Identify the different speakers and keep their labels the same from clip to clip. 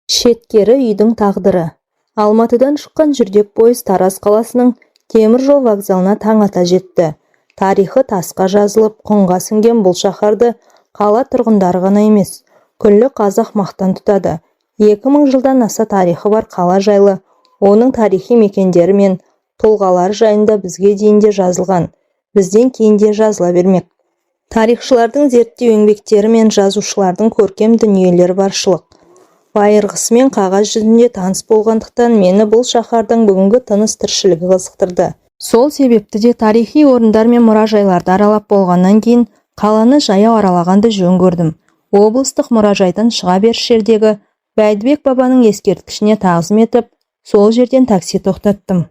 Speaker 1: Шеткері үйдің тағдыры. Алматыдан шыққан жүрдек пойыз Тараз қаласының темір жол вокзалына таң ата жетті. Тарихы тасқа жазылып, құмға сіңген бұл шаһарды қала тұрғындары ғана емес, күллі қазақ мақтан тұтады. 2000 жылдан аса тарихы бар қала жайлы, оның тарихи мекендері мен тұлғалары жайында бізге дейін де жазылған, бізден кейін де жазыла бермек. Тарихшылардың зерттеу еңбектері мен жазушылардың көркем дүниелері баршылық. Байырғысымен қағаз жүзінде таныс болғандықтан мені бұл шаһардың бүгінгі тыныс тіршілігі қызықтырды. Сол себепті де тарихи орындар мен мұражайларды аралап болғаннан кейін қаланы жаяу аралағанды жөн көрдім. Облыстық мұражайдан шыға беріс жердегі Бәйдібек бабаның ескерткішіне тағзым етіп, сол жерден такси тоқтаттым.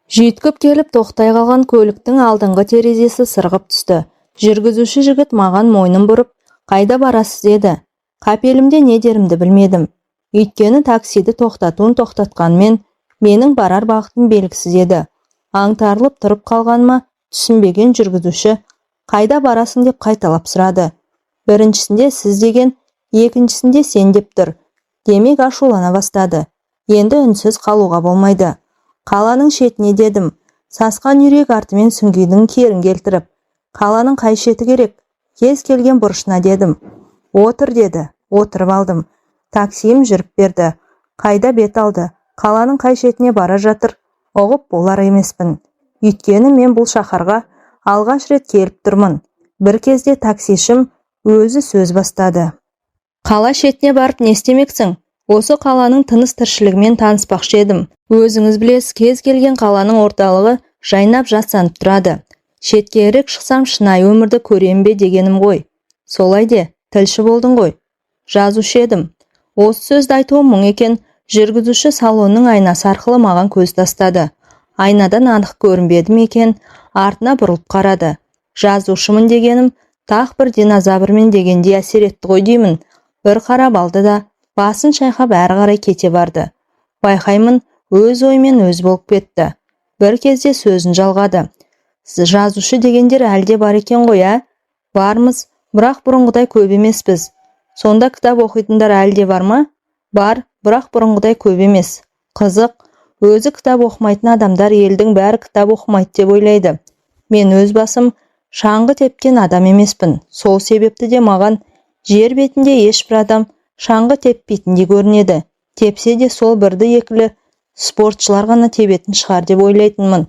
Speaker 1: Жүйткіп келіп тоқтай қалған көліктің алдыңғы терезесі сырғып түсті. Жүргізуші жігіт маған мойнын бұрып, "Қайда барасыз?" деді. Қапелімде не дерімді білмедім. Өйткені таксиді тоқтатқанмен менің барар бағытым белгісіз еді. Аңтарылып тұрып қалғаныма түсінбеген жүргізуші "Қайда барасың?" деп қайталап сұрады. Біріншісінде сіз деген, екіншісінде сен деп тұр. Демек ашулана бастады. Енді үнсіз қалуға болмайды. Қаланың шетіне дедім. Сасқан жүрек артымен сүңгидің керін келтіріп. Қаланың қай шеті керек? Кез келген бұрышына дедім. Отыр деді. Отырып алдым. Таксиім жүріп берді. Қайда бет алды? Қаланың қай шетіне бара жатыр? Ұғып болар емеспін. Өйткені мен бұл шаһарға алғаш рет келіп тұрмын. Бір кезде таксишім өзі сөз бастады. "Қала шетіне барып не істемексің? Осы қаланың тыныс тіршілігімен таныспақшы едім. Өзіңіз білесіз, кез келген қаланың орталығы жайнап жасанып тұрады. Шеткерірек шықсам шынайы өмірді көрем бе дегенім ғой." "Солай де, тілші болдың ғой." "Жазушы едім." Осы сөзді айтуым мұң екен, жүргізуші салонның айнасы арқылы маған көз тастады. Айнадан анық көрінбеді ме екен, артына бұрылып қарады. "Жазушымын дегенім тақ бір динозаврмен дегендей әсер етті ғой деймін." Bir қарап алды да басын шайқап әрі қарай кете барды. Байқаймын, өз оймен өз болып кетті. Bir кезде сөзін жалғады. "Жазушы дегендер әлде бар екен ғой, ә?" "Бармыз, бірақ бұрынғыдай көп емеспіз." "Сонда кітап оқитындар әлде бар ма?" "Бар, бірақ бұрынғыдай көп емес." "Қызық, өзі кітап оқымайтын адамдар елдің бәрі кітап оқымайды деп ойлайды. Мен өз басым шаңғы тепкен адам емеспін. Сол себепті де маған жер бетінде ешбір адам шаңғы теппейтіндей көрінеді. Тепсе де сол бірді-екілі спортшылар ғана тебетін шығар деп ойлайтынмын.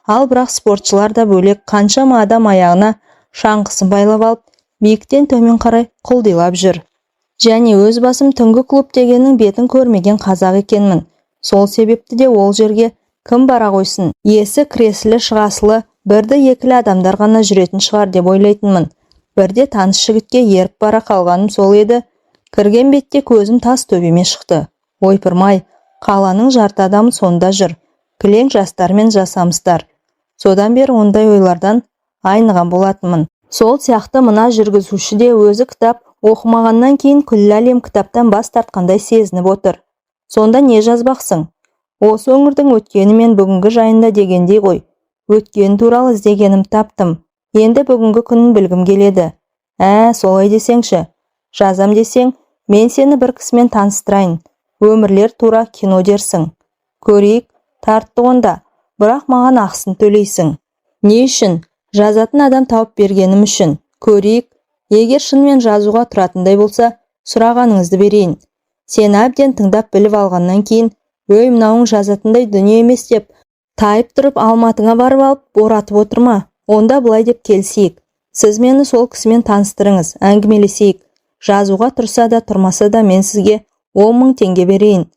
Speaker 1: Ал бірақ спортшылар да бөлек, қаншама адам аяғына шаңғысын байлап алып, биіктен төмен қарай құлдилап жүр. Және өз басым түнгі клуб дегеннің бетін көрмеген қазақ екенмін. Сол себепті де ол жерге кім бара қойсын, есі кіресілі шығасылы бірді-екілі адамдар ғана жүретін шығар деп ойлайтынмын. Бірде таныс жігітке еріп бара қалғаным сол еді. Кірген бетте көзім тас төбеме шықты. Ойпырмай, қаланың жарты адамы сонда жүр. Кілең жастар мен жасамыстар. Содан бері ондай ойлардан айныған болатынмын. Сол сияқты мына жүргізуші де өзі кітап оқымағаннан кейін күллі әлем кітаптан бас тартқандай сезініп отыр. Сонда не жазбақсың? Осы өңірдің өткені мен бүгінгі жайында дегендей ғой. Өткен туралы іздегенім таптым. Енді бүгінгі күнін білгім келеді. Солай десеңші. Жазам десең, мен сені бір кісімен таныстырайын. Өмірлер тура кино дерсің. Көрейік, тартты онда. Бірақ маған ақысын төлейсің. Не үшін? Жазатын адам тауып бергенім үшін. Көрейік, егер шынымен жазуға тұратындай болса, сұрағаныңызды берейін. Сені әбден тыңдап біліп алғаннан кейін, мынауың жазатындай дүние емес деп, тайып тұрып Алматыңа барып алып, боратып отырма. Онда былай деп келісейік. Сіз мені сол кісімен таныстырыңыз, әңгімелесейік. Жазуға тұрса да тұрмаса да мен сізге 10 000 теңге берейін.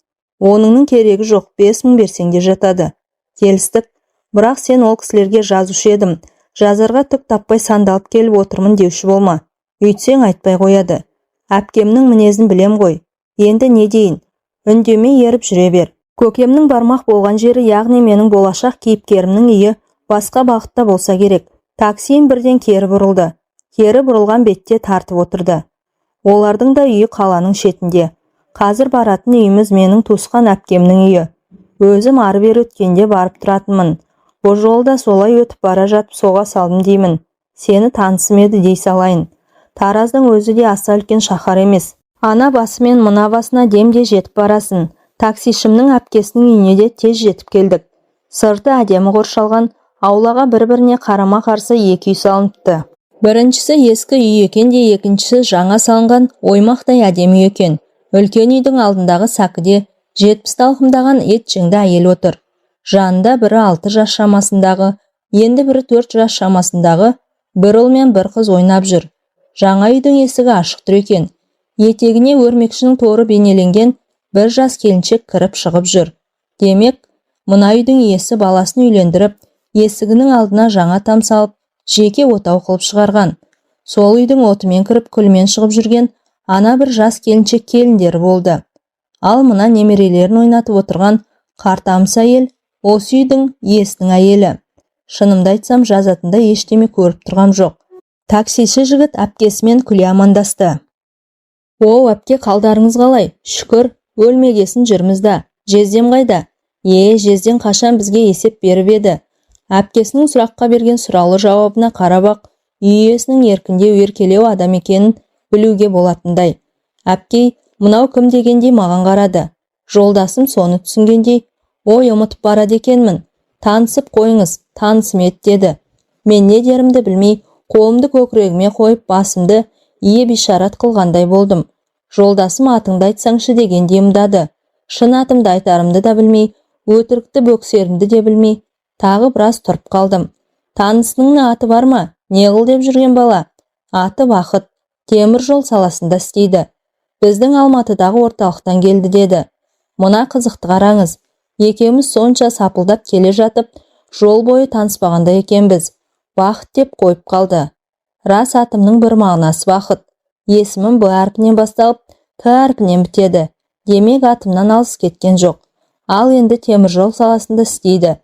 Speaker 1: Оныңның керегі жоқ, 5 000 берсең де жатады. Келістік, бірақ сен ол кісілерге жазушы едім. Жазарға түк таппай сандалып келіп отырмын деуші болма. Үйтсең айтпай қояды. Әпкемнің мінезін білем ғой. Енді не дейін? Үндемей еріп жүре бер. Көкемнің бармақ болған жері, яғни менің болашақ кейіпкерімнің үйі басқа бағытта болса керек. Таксиім бірден кері бұрылды. Кері бұрылған бетте тартып отырды. Олардың да үйі қаланың шетінде. Қазір баратын үйіміз менің туысқан әпкемнің үйі. Өзім ары бері өткенде барып тұратынмын. Бұл жолда солай өтіп бара жатып соға салдым деймін. Сені танысым еді дей салайын. Тараздың өзі де аса үлкен шаһар емес. Ана басымен мына басына демде жетіп барасын. Таксишімнің әпкесінің үйіне де тез жетіп келдік. Сырты әдемі қоршалған, аулаға бір-біріне қарама-қарсы екі үй салыныпты. Біріншісі ескі үй екен де, екіншісі жаңа салынған оймақтай әдемі үй екен. Үлкен үйдің алдындағы сәкіде 70 алқымдаған ет жеңді әйел отыр. Жанында бірі 6 жас шамасындағы, енді бірі 4 жас шамасындағы бір ұл мен бір қыз ойнап жүр. Жаңа үйдің есігі ашық тұр екен. Етегіне өрмекшінің торы бейнеленген бір жас келіншек кіріп шығып жүр. Демек, мына үйдің иесі баласын үйлендіріп, есігінің алдына жаңа там салып, жеке отау қылып шығарған. Сол үйдің отымен кіріп күлмен шығып жүрген ана бір жас келіншек келіндері болды. Ал мына немерелерін ойнатып отырған қартамыс әйел осы үйдің иесінің әйелі. Шынымды айтсам, жазатында ештеме көріп тұрғам жоқ. Таксиші жігіт әпкесімен күле амандасты. О, әпке, қалдарыңыз қалай? Шүкір, өлмегесін жүрмізді. Жездем қайда? Жезден қашан бізге есеп беріп еді. Әпкесінің сұраққа берген сұраулы жауабына қарап-ақ, үй иесінің еркіндеу еркелеу адам екенін білуге болатындай. Әпкей, мынау кім дегендей маған қарады. Жолдасым соны түсінгендей, ой, ұмытып барады екенмін. Танысып қойыңыз, танысым ет деді. Мен не дерімді білмей, қолымды көкірегіме қойып, басымды ие бишарат қылғандай болдым. Жолдасым атыңды айтсаңшы дегендей ымдады. Шын атымды айтарымды да білмей, өтірікті бөксерімді де білмей, тағы біраз тұрып қалдым. Танысының аты бар ма? Не қыл деп жүрген бала? Аты Бақыт, темір жол саласында істейді. Біздің Алматыдағы орталықтан келді деді. Мына қызықты қараңыз. Екеуміз сонша сапылдап келе жатып, жол бойы таныспағанда екенбіз. Бақыт деп қойып қалды. Рас, атымның бір мағынасы Бақыт. Есімім Б әрпінен басталып, К әрпінен бітеді. Демек, атымнан алыс кеткен жоқ. Ал енді теміржол саласында істейді.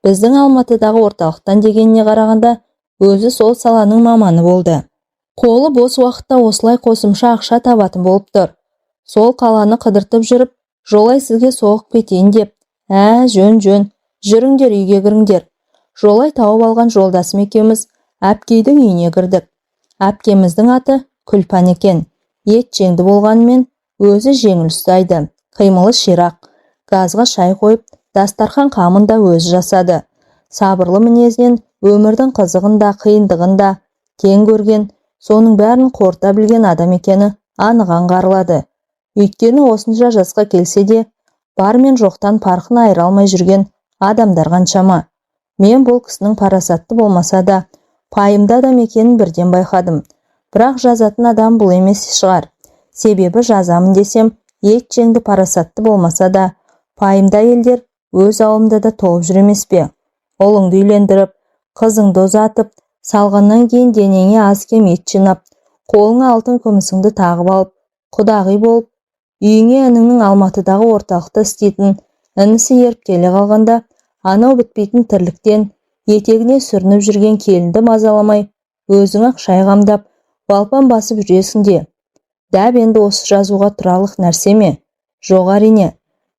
Speaker 1: Біздің Алматыдағы орталықтан дегеніне қарағанда, өзі сол саланың маманы болды. Қолы бос уақытта осылай қосымша ақша табатын болып тұр. Сол қаланы қыдыртып жүріп, жолай сізге соғып кетейін деп. Жөн, жүріңдер, үйге кіріңдер. Жолай тауып алған жолдасым екеуміз әпкейдің үйіне кірдік. Әпкеміздің аты Күлпан екен. Ет жеңді болғанымен өзі жеңіл ұстайды. Қимылы ширақ. Газға шай қойып, дастархан қамын да өзі жасады. Сабырлы мінезінен өмірдің қызығын да, қиындығын да тең көрген, соның бәрін қорыта білген адам екені анық аңғарылады. Өйткені осынша жасқа келсе де, бар мен жоқтан парқын айыра алмай жүрген адамдар қаншама. Мен бұл кісінің парасатты болмаса да, пайымды адам екенін бірден байқадым. Бірақ жазатын адам бұл емес шығар. Себебі жазамын десем, ет жеңді парасатты болмаса да, пайымды әйелдер өз ауылымда да толып жүр емес пе? Ұлыңды үйлендіріп, қызыңды ұзатып, салғаннан кейін денеңе аз кем ет жинап, қолыңа алтын күмісіңді тағып алып, құдағи болып, үйіңе ініңнің Алматыдағы орталықта істейтін інісі еріп келе қалғанда, анау бітпейтін тірліктен етегіне сүрініп жүрген келінді мазаламай, өзің-ақ шай қамдап, балпан басып жүресің де. Дәп енді осы жазуға тұрарлық нәрсе ме? Жоқ, әрине.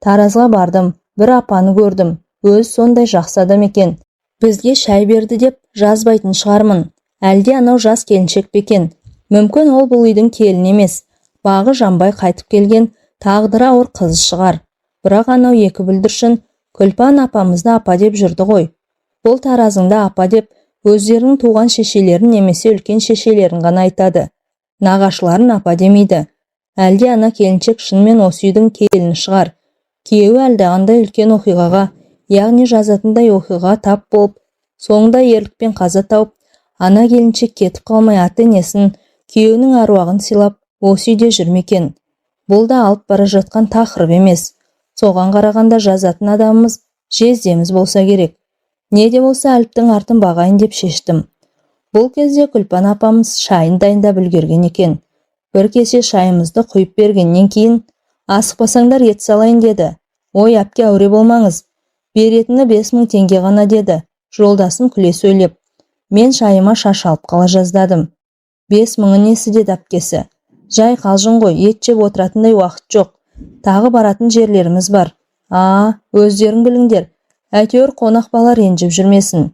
Speaker 1: Таразға бардым, бір апаны көрдім, өз сондай жақсы адам екен. Бізге шай берді деп жазбайтын шығармын. Әлде анау жас келіншек пе екен? Мүмкін ол бұл үйдің келіні емес, бағы жанбай қайтып келген тағдыры ауыр қыз шығар. Бірақ анау екі бүлдіршін Күлпан апамызды апа деп жүрді ғой. Бұл таразыңда апа деп өздерінің туған шешелерін немесе үлкен шешелерін ғана айтады. Нағашыларын апа демейді. Әлде ана келіншек шынымен осы үйдің келіні шығар. Күйеуі әлдеқандай үлкен оқиғаға, яғни жазатындай оқиғаға тап болып, соңында ерлікпен қаза тауып, ана келіншек кетіп қалмай ата-енесін, күйеуінің аруағын сыйлап, осы үйде жүрмекен. Бұл да алып бара жатқан тақырып емес. Соған қарағанда жазатын адамымыз жездеміз болса керек. Не де болса әліптің артын бағайын деп шештім. Бұл кезде Күлпан апамыз шайын дайындап үлгерген екен. Бір кесе шайымызды құйып бергеннен кейін, асықпасаңдар ет салайын деді. Ой, әпке, әуре болмаңыз. Беретіні 5000 теңге ғана деді. Жолдасым күле сөйлеп. Мен шайыма шаш алып қала жаздадым. 5000 несі деді әпкесі. Жай қалжың ғой, ет жеп отыратындай уақыт жоқ. Тағы баратын жерлеріміз бар. Өздерің біліңдер. Әйтеуір қонақ бала ренжіп жүрмесін.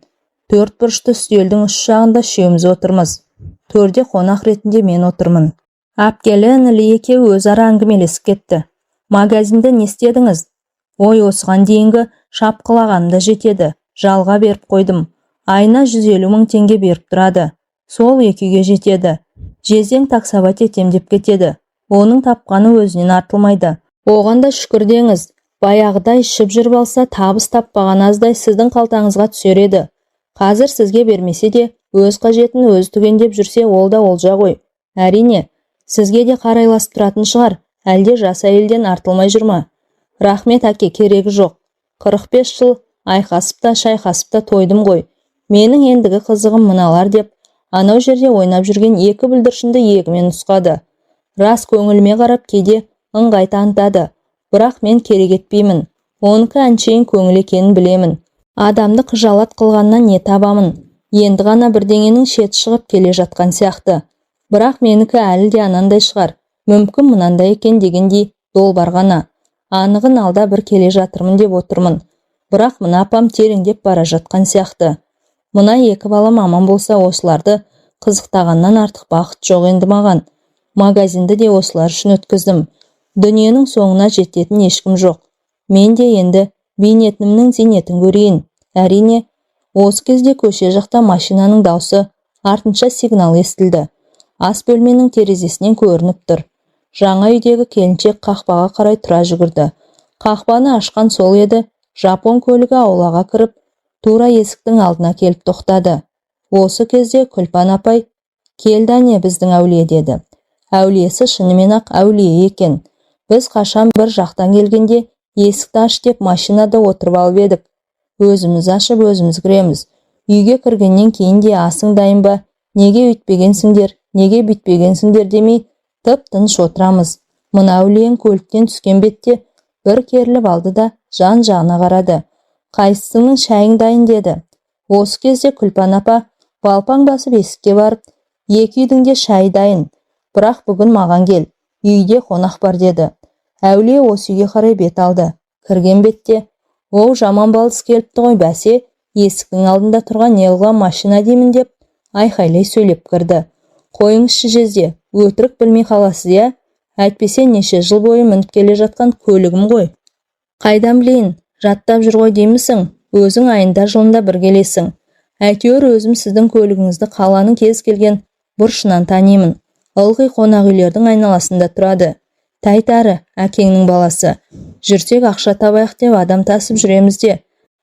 Speaker 1: 4 бұрышты үстелдің үш жағында үшеуміз отырмыз. Төрде қонақ ретінде мен отырмын. Әпкелі інілі екеуі өзара әңгімелесіп кетті. Магазинде не істедіңіз? Ой, осыған дейінгі шапқылағанды жетеді. Жалға беріп қойдым. Айына 150 мың теңге беріп тұрады. Сол екіге жетеді. Жездең таксовать етем деп кетеді. Оның тапқаны өзінен артылмайды. Оған да шүкір деңіз. Баяғыдай ішіп жүріп алса, табыс таппаған аздай сіздің қалтаңызға түсер еді. Қазір сізге бермесе де, өз қажетін өзі түгендеп жүрсе, ол да олжа ғой. Әрине, сізге де қарайласып тұратын шығар. Әлде жас әйелден артылмай жүрма. Рахмет әке, керегі жоқ. 45 жыл айқасып та шайқасып та тойдым ғой. Менің ендігі қызығым мыналар деп, анау жерде ойнап жүрген екі бүлдіршінді иегімен нұсқады. Рас, көңіліме қарап кейде ыңғай танытады. Бірақ мен керек етпеймін. Оныкі әншейін көңіл екенін білемін. Адамды қыжалат қылғаннан не табамын? Енді ғана бірдеңенің шет шығып келе жатқан сияқты. Бірақ менікі әлі де анандай шығар. Мүмкін мынандай екен дегендей долбар ғана. Анығын алда бір келе жатырмын деп отырмын. Бірақ мына апам тереңдеп бара жатқан сияқты. Мына екі балам аман болса, осыларды қызықтағаннан артық бақыт жоқ енді маған. Магазинді де осылар үшін өткіздім. Дүниенің соңына жететін ешкім жоқ. Мен де енді бейнетімнің зейнетін көрейін. Әрине, осы кезде көше жақта машинаның даусы, артынша сигнал естілді. Ас бөлменің терезесінен көрініп тұр. Жаңа үйдегі келіншек қақпаға қарай тұра жүгірді. Қақпаны ашқан сол еді, жапон көлігі аулаға кіріп, тура есіктің алдына келіп тоқтады. Осы кезде Күлпан апай, келді әне біздің әулие деді. Әулиесі шынымен ақ әулие екен. Біз қашан бір жақтан келгенде есікті аш деп машинада отырып алып едік. Өзіміз ашып, өзіміз кіреміз. Үйге кіргеннен кейін де асың дайын ба? Неге үйтпегенсіңдер, неге бүйтпегенсіңдер демей, тып-тыныш отырамыз. Мына әулиең көліктен түскен бетте бір керіліп алды да жан-жағына қарады. Қайсысының шайың дайын деді. Осы кезде Күлпан апа балпаң басып есікке барып, екі үйдің де шайы дайын. Бірақ бүгін маған кел, үйде қонақ бар деді. Әулие осы үйге қарай бет алды. Кірген бетте, оу жаман балдыз келіпті ғой бәсе, есіктің алдында тұрған неғылған машина деймін деп, айқайлай сөйлеп кірді. Қойыңызшы жезде, өтірік білмей қаласыз я? Әйтпесе неше жыл бойы мініп келе жатқан көлігім ғой. Қайдан білейін, жаттап жүр ғой деймісің, өзің айында жылында бір келесің. Әйтеуір өзім сіздің көлігіңізді қаланың кез келген бұрышынан танимын. Ылғи қонақ үйлердің айналасында тұрады. Тайтары, әкеңнің баласы. Жүрсек ақша табайық деп адам тасып жүреміз де.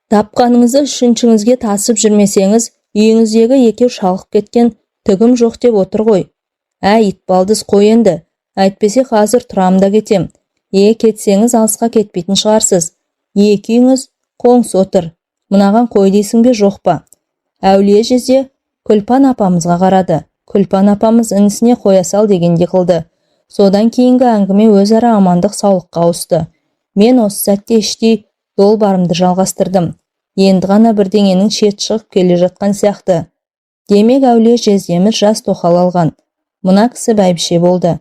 Speaker 1: Тапқаныңызды үшіншіңізге тасып жүрмесеңіз, үйіңіздегі екеу шалқып кеткен түгім жоқ деп отыр ғой. Ит балдыз қой енді. Әйтпесе қазір тұрамда кетем. Кетсеңіз алысқа кетпейтін шығарсыз. Екі үйіңіз қоңсы отыр. Мынаған қой дейсің бе жоқ па? Әулие жезде Күлпан апамызға қарады. Күлпан апамыз інісіне қоя сал дегенде қылды. Содан кейінгі әңгіме өзара амандық саулыққа ауысты. Мен осы сәтте іштей долбарымды жалғастырдым. Енді ғана бірдеңенің шет шығып келе жатқан сияқты. Демек әулие жездеміз жас тоқал алған. Мына кісі бәйбіше болды.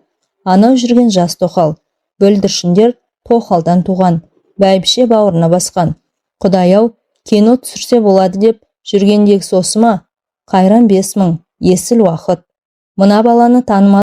Speaker 1: Анау жүрген жас тоқал. Бүлдіршіндер тоқалдан туған. Бәйбіше бауырына басқан. Құдай-ау, кино түсірсе болады деп жүргендегі сосы ма? Қайран 5 мың, есіл уақыт. Мына баланы танымадым.